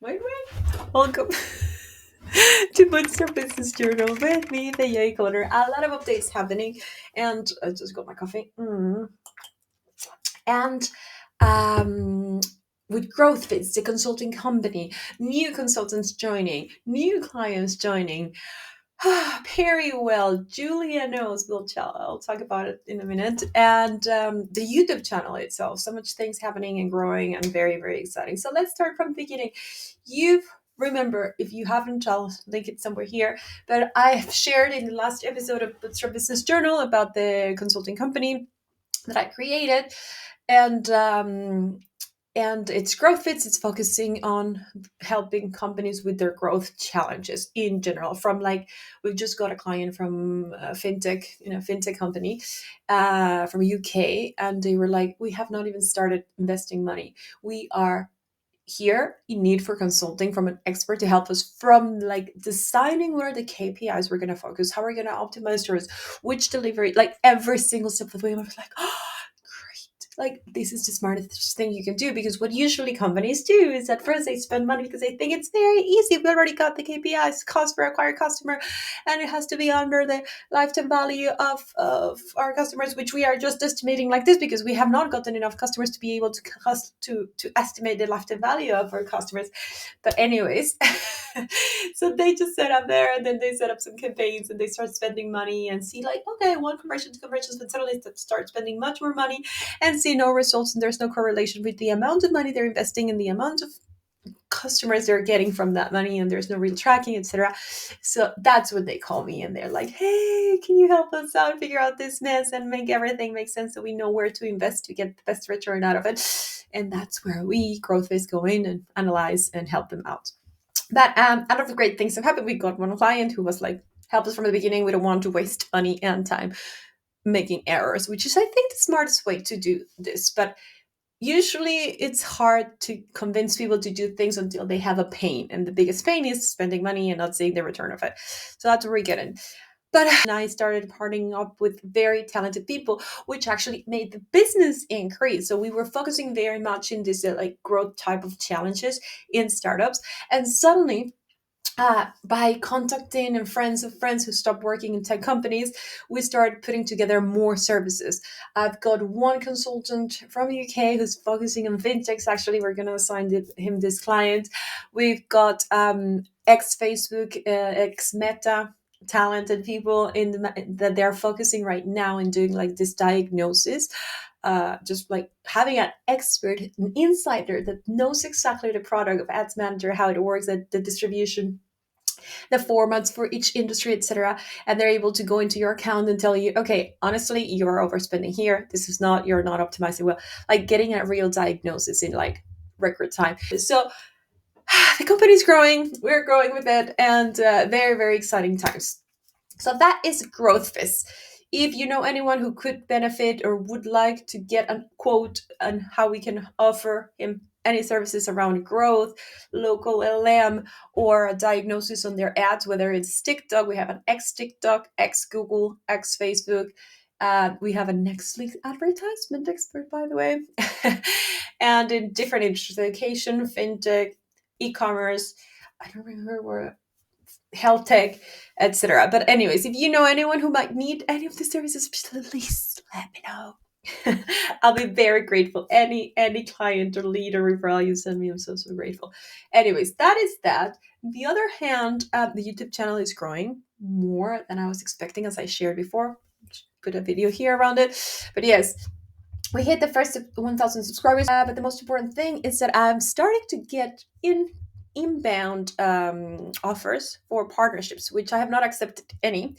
Wait, wait. Welcome to Bootstrap Business Journal with me, the Yay Corner. A lot of updates happening, and I just got my coffee. And um, with GrowthFizz, the consulting company, new consultants joining, new clients joining. Periwell, Julia knows. I'll talk about it in a minute. And the YouTube channel itself. So much things happening and growing and very, very exciting. So let's start from the beginning. You remember, if you haven't, I'll link it somewhere here. But I've shared in the last episode of Bootstrap Business Journal about the consulting company that I created. And it's GrowthFizz. It's focusing on helping companies with their growth challenges in general. From like, we've just got a client from fintech company from UK, and they were like, we have not even started investing money. We are here in need for consulting from an expert to help us from like deciding where the KPIs we're going to focus, how we're going to optimize towards which delivery, like every single step of the way. And I was like, oh, great. Like, this is the smartest thing you can do, because what usually companies do is at first they spend money because they think it's very easy. We already got the KPIs, cost per acquired customer, and it has to be under the lifetime value of our customers, which we are just estimating like this because we have not gotten enough customers to be able to estimate the lifetime value of our customers. But anyways, so they just set up there, and then they set up some campaigns, and they start spending money and see like, okay, one conversion, two conversions, but suddenly they start spending much more money and see no results, and there's no correlation with the amount of money they're investing and the amount of customers they're getting from that money, and there's no real tracking, etc. So that's what they call me, and they're like, hey, can you help us out, figure out this mess and make everything make sense so we know where to invest to get the best return out of it. And that's where we GrowthFizz go in and analyze and help them out. But a lot of great things have happened. We got one client who was like, help us from the beginning, we don't want to waste money and time making errors, which is, I think, the smartest way to do this. But usually it's hard to convince people to do things until they have a pain, and the biggest pain is spending money and not seeing the return of it. So that's where we get in. But I started partnering up with very talented people, which actually made the business increase. So we were focusing very much in this like growth type of challenges in startups, and suddenly by contacting and friends of friends who stopped working in tech companies, we started putting together more services. I've got one consultant from the UK who's focusing on fintechs. Actually, we're going to assign him this client. We've got ex-Facebook, ex-Meta talented people that they're focusing right now in doing like this diagnosis, just like having an expert, an insider that knows exactly the product of ads manager, how it works, the distribution, the formats for each industry, etc. And they're able to go into your account and tell you, okay, honestly, you're overspending here. This is not, you're not optimizing well. Like getting a real diagnosis in like record time. So the company's growing, we're growing with it, and very, very exciting times. So that is GrowthFizz. If you know anyone who could benefit or would like to get a quote on how we can offer him any services around growth, local LM, or a diagnosis on their ads, whether it's TikTok, we have an ex-TikTok, ex-Google, ex-Facebook. We have a Netflix advertisement expert, by the way, and in different industries, education, fintech, e-commerce. I don't remember where, health tech, etc. But anyways, if you know anyone who might need any of the services, please let me know. I'll be very grateful. Any client or lead or referral you send me, I'm so grateful. Anyways, that is that. On the other hand, the YouTube channel is growing more than I was expecting, as I shared before. Put a video here around it. But yes, we hit the first 1,000 subscribers. But the most important thing is that I'm starting to get inbound offers for partnerships, which I have not accepted any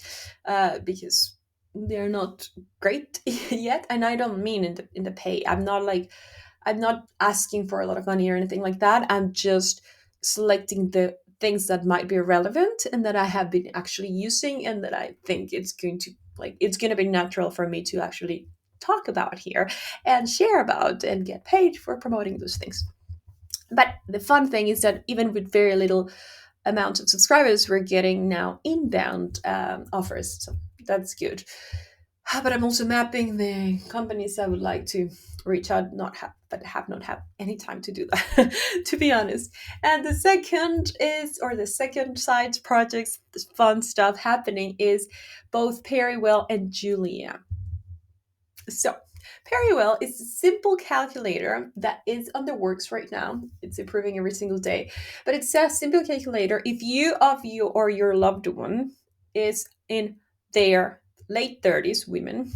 because they're not great yet. And I don't mean in the pay. I'm not asking for a lot of money or anything like that. I'm just selecting the things that might be relevant and that I have been actually using, and that I think it's going to be natural for me to actually talk about here and share about and get paid for promoting those things. But the fun thing is that even with very little amount of subscribers, we're getting now inbound offers. So that's good. But I'm also mapping the companies I would like to reach out, not but have not had any time to do that, to be honest. And the second is, or the second side projects, the fun stuff happening is both Periwell and Julia. So, Periwell is a simple calculator that is on the works right now. It's improving every single day. But it's a simple calculator. If you of you or your loved one is in their late 30s, women,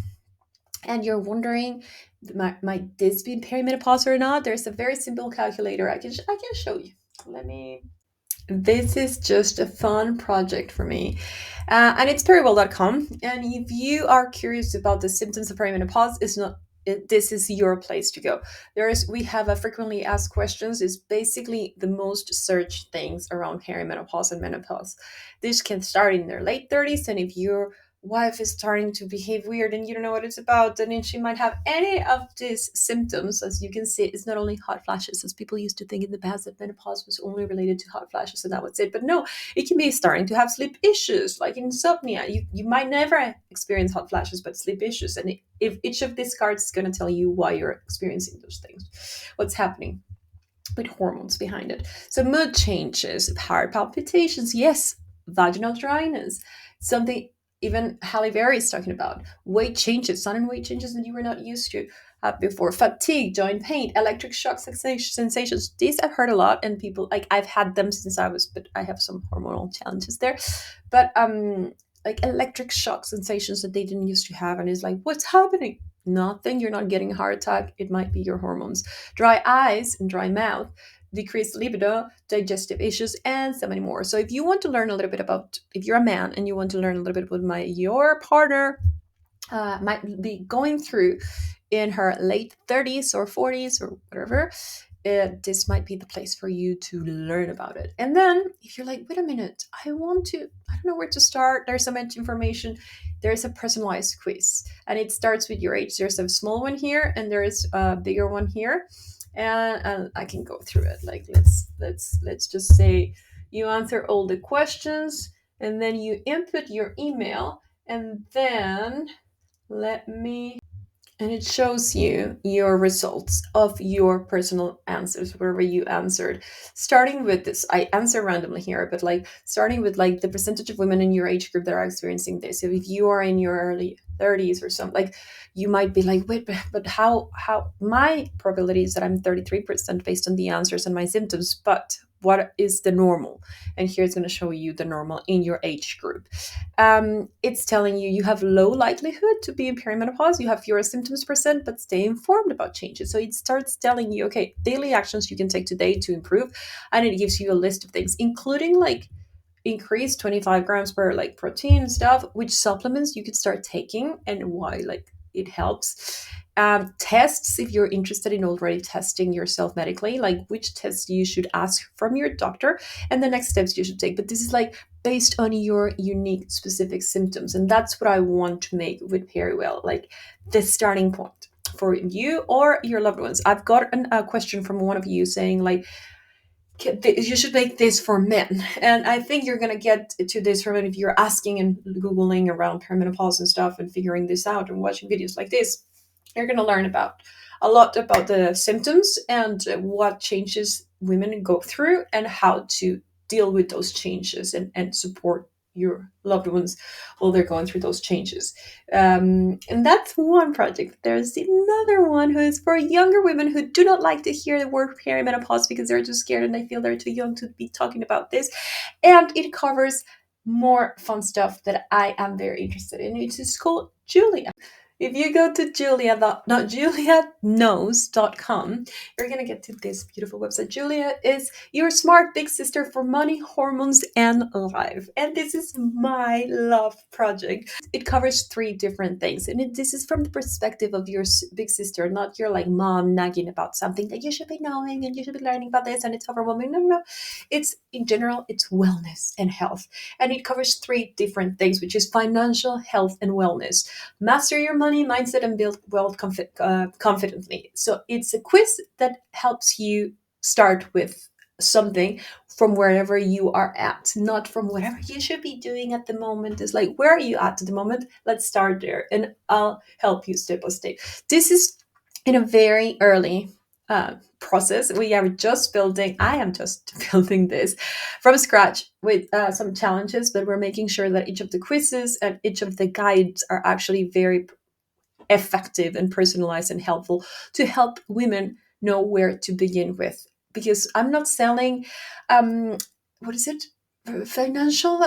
and you're wondering, might this be perimenopause or not? There's a very simple calculator I can show you. Let me. This is just a fun project for me. And it's periwell.com. And if you are curious about the symptoms of perimenopause, it's not this is your place to go. We have a frequently asked questions is basically the most searched things around perimenopause and menopause. This can start in their late 30s, and if your wife is starting to behave weird and you don't know what it's about, then she might have any of these symptoms. As you can see, it's not only hot flashes, as people used to think in the past that menopause was only related to hot flashes and that was it. But no, it can be starting to have sleep issues like insomnia. You might never experience hot flashes, but sleep issues. And if each of these cards is going to tell you why you're experiencing those things, what's happening with hormones behind it. So mood changes, heart palpitations, yes, vaginal dryness, something even Halle Berry is talking about, weight changes, sudden weight changes that you were not used to before, fatigue, joint pain, electric shock sensations. These I've heard a lot, and people like I've had them since but I have some hormonal challenges there. But like electric shock sensations that they didn't used to have, and it's like, what's happening? Nothing. You're not getting a heart attack. It might be your hormones. Dry eyes and dry mouth, decreased libido, digestive issues, and so many more. So if you want to learn a little bit about, if you're a man and you want to learn a little bit about your partner might be going through in her late 30s or 40s or whatever, this might be the place for you to learn about it. And then if you're like, wait a minute, I don't know where to start, there's so much information, there's a personalized quiz, and it starts with your age. There's a small one here and there's a bigger one here, and I can go through it. Like let's just say you answer all the questions and then you input your email, and then let me, and it shows you your results of your personal answers, wherever you answered. Starting with this, I answer randomly here, but like starting with like the percentage of women in your age group that are experiencing this. So if you are in your early 30s or something, like you might be like, wait, but how my probability is that I'm 33% based on the answers and my symptoms, but what is the normal? And here it's going to show you the normal in your age group. It's telling you have low likelihood to be in perimenopause, you have fewer symptoms percent, but stay informed about changes. So it starts telling you, okay, daily actions you can take today to improve, and it gives you a list of things, including like increase 25 grams per like protein and stuff, which supplements you could start taking and why like it helps. Tests, if you're interested in already testing yourself medically, like which tests you should ask from your doctor and the next steps you should take. But this is like based on your unique specific symptoms, and that's what I want to make with Periwell, like the starting point for you or your loved ones. I've got a question from one of you saying like, you should make this for men, and I think you're gonna get to this from it if you're asking and googling around perimenopause and stuff and figuring this out and watching videos like this. You're gonna learn about a lot about the symptoms and what changes women go through and how to deal with those changes and support your loved ones while they're going through those changes. And that's one project. There's another one who is for younger women who do not like to hear the word perimenopause because they're too scared and they feel they're too young to be talking about this. And it covers more fun stuff that I am very interested in. It's called Julia. If you go to juliaknows.com, you're going to get to this beautiful website. Julia is your smart big sister for money, hormones, and life. And this is my love project. It covers 3 different things. And this is from the perspective of your big sister, not your like mom nagging about something that you should be knowing and you should be learning about this and it's overwhelming. No. It's in general, it's wellness and health. And it covers 3 different things, which is financial, health, and wellness. Master your money mindset and build wealth confidently. So it's a quiz that helps you start with something from wherever you are at, not from whatever you should be doing at the moment. It's like, where are you at the moment? Let's start there, and I'll help you step by step. This is in a very early process. We are just building, I am just building this from scratch with some challenges, but we're making sure that each of the quizzes and each of the guides are actually very effective and personalized and helpful to help women know where to begin with. Because I'm not selling, what is it? Financial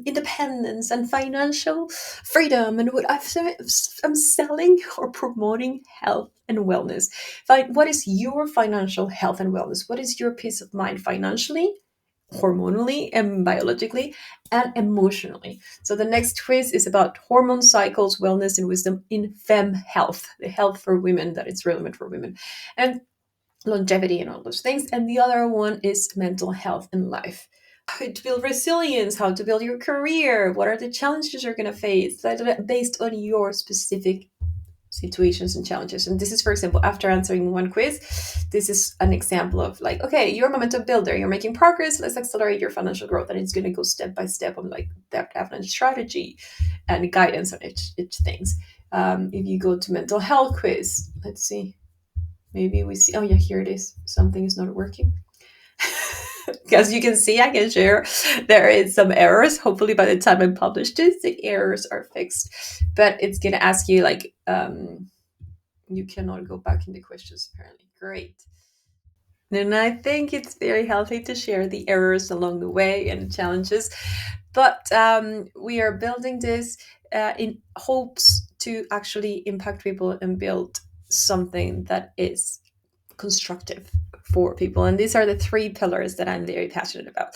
independence and financial freedom, and I'm selling or promoting health and wellness. What is your financial health and wellness? What is your peace of mind financially, hormonally and biologically, and emotionally? So the next quiz is about hormone cycles, wellness, and wisdom in fem health, the health for women that is relevant for women, and longevity and all those things. And the other one is mental health and life. How to build resilience, how to build your career, what are the challenges you're going to face based on your specific situations and challenges. And this is, for example, after answering one quiz, this is an example of like, okay, you're a momentum builder, you're making progress, let's accelerate your financial growth. And it's going to go step by step on like that avalanche strategy and guidance on each things. If you go to mental health quiz, let's see, maybe we see, oh yeah, here it is. Something is not working. As you can see, I can share there is some errors. Hopefully by the time I publish this, the errors are fixed. But it's going to ask you like, you cannot go back in the questions apparently. Great. And I think it's very healthy to share the errors along the way and the challenges. But we are building this in hopes to actually impact people and build something that is constructive for people. And these are the three pillars that I'm very passionate about.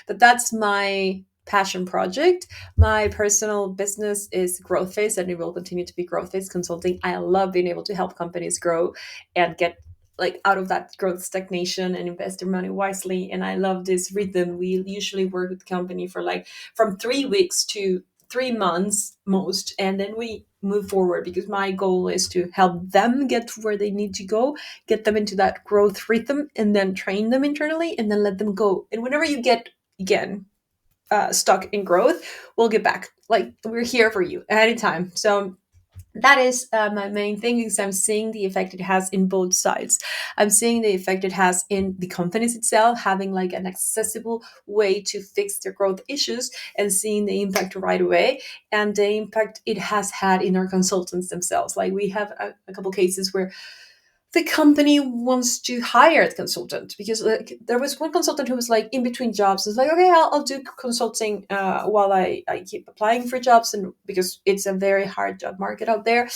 But that's my passion project. My personal business is GrowthFizz, and it will continue to be GrowthFizz Consulting. I love being able to help companies grow and get like out of that growth stagnation and invest their money wisely. And I love this rhythm. We usually work with the company for like from 3 weeks to 3 months most, and then we move forward because my goal is to help them get to where they need to go, get them into that growth rhythm, and then train them internally and then let them go. And whenever you get again stuck in growth, we'll get back. Like we're here for you anytime. So that is my main thing, because I'm seeing the effect it has in both sides. I'm seeing the effect it has in the companies itself, having like an accessible way to fix their growth issues and seeing the impact right away, and the impact it has had in our consultants themselves. Like we have a couple cases where the company wants to hire a consultant because like there was one consultant who was like in between jobs. It's like, okay, I'll do consulting while I keep applying for jobs, and because it's a very hard job market out there,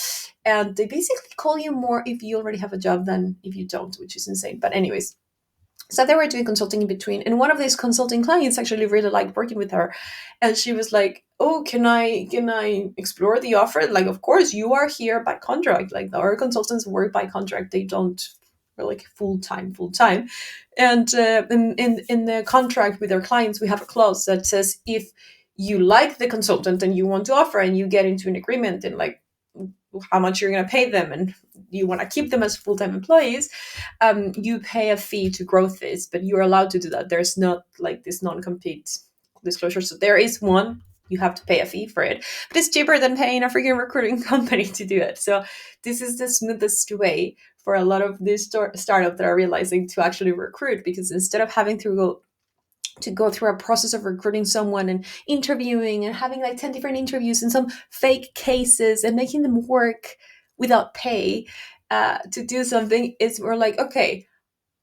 and they basically call you more if you already have a job than if you don't, which is insane. But anyways, so they were doing consulting in between, and one of these consulting clients actually really liked working with her, and she was like, oh, can I explore the offer? Like, of course, you are here by contract. Like our consultants work by contract, they don't like full time. And in the contract with our clients, we have a clause that says if you like the consultant and you want to offer and you get into an agreement and like how much you're going to pay them and you want to keep them as full-time employees, you pay a fee to GrowthFizz, but you're allowed to do that. There's not like this non-compete disclosure. So there is one, you have to pay a fee for it, but it's cheaper than paying a freaking recruiting company to do it. So this is the smoothest way for a lot of these startups that are realizing to actually recruit, because instead of having to go through a process of recruiting someone and interviewing and having like 10 different interviews and some fake cases and making them work without pay to do something, it's more like, okay,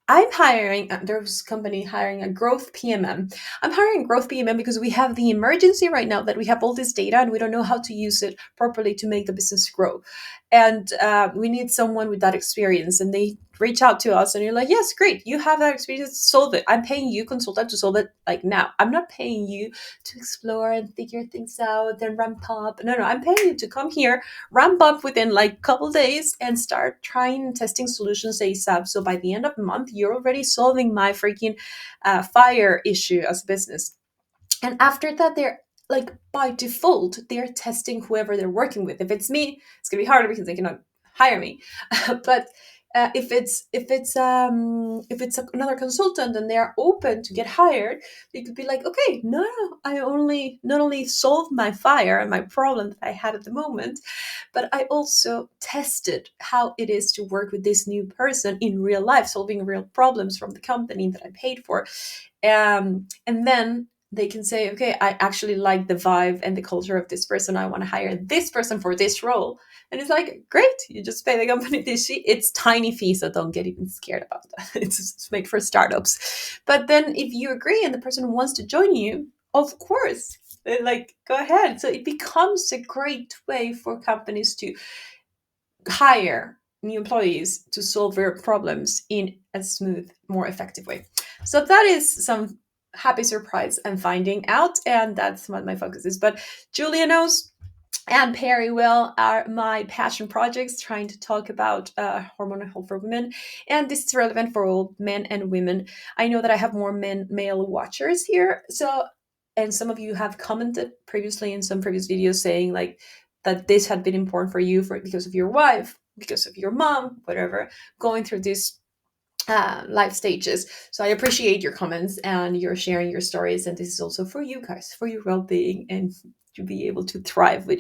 I'm hiring, there's a company hiring a growth PMM. I'm hiring growth PMM because we have the emergency right now that we have all this data and we don't know how to use it properly to make the business grow. And we need someone with that experience. And they reach out to us and you're like, yes, great. You have that experience. Solve it. I'm paying you, consultant, to solve it like now. I'm not paying you to explore and figure things out, then ramp up. No, I'm paying you to come here, ramp up within like a couple days and start trying and testing solutions ASAP. So by the end of the month, you're already solving my freaking fire issue as a business. And after that, they're like by default, they're testing whoever they're working with. If it's me, it's gonna be harder because they cannot hire me. But if it's another consultant and they're open to get hired, they could be like, okay, no, I only not only solved my fire and my problem that I had at the moment, but I also tested how it is to work with this new person in real life, solving real problems from the company that I paid for. And then they can say, okay, I actually like the vibe and the culture of this person. I want to hire this person for this role. And it's like, great, you just pay the company this fee. It's tiny fees, so don't get even scared about that. It's made for startups. But then if you agree and the person wants to join you, of course, like, go ahead. So it becomes a great way for companies to hire new employees to solve their problems in a smooth, more effective way. So that is some happy surprise and finding out, and that's what my focus is. But Julia knows, and Periwell are my passion projects, trying to talk about hormonal health for women, and this is relevant for all men and women. I know that I have more male watchers here, so, and some of you have commented previously in some previous videos saying like that this had been important for you for because of your wife, because of your mom, whatever, going through these life stages. So I appreciate your comments and your sharing your stories, and this is also for you guys, for your well-being and to be able to thrive with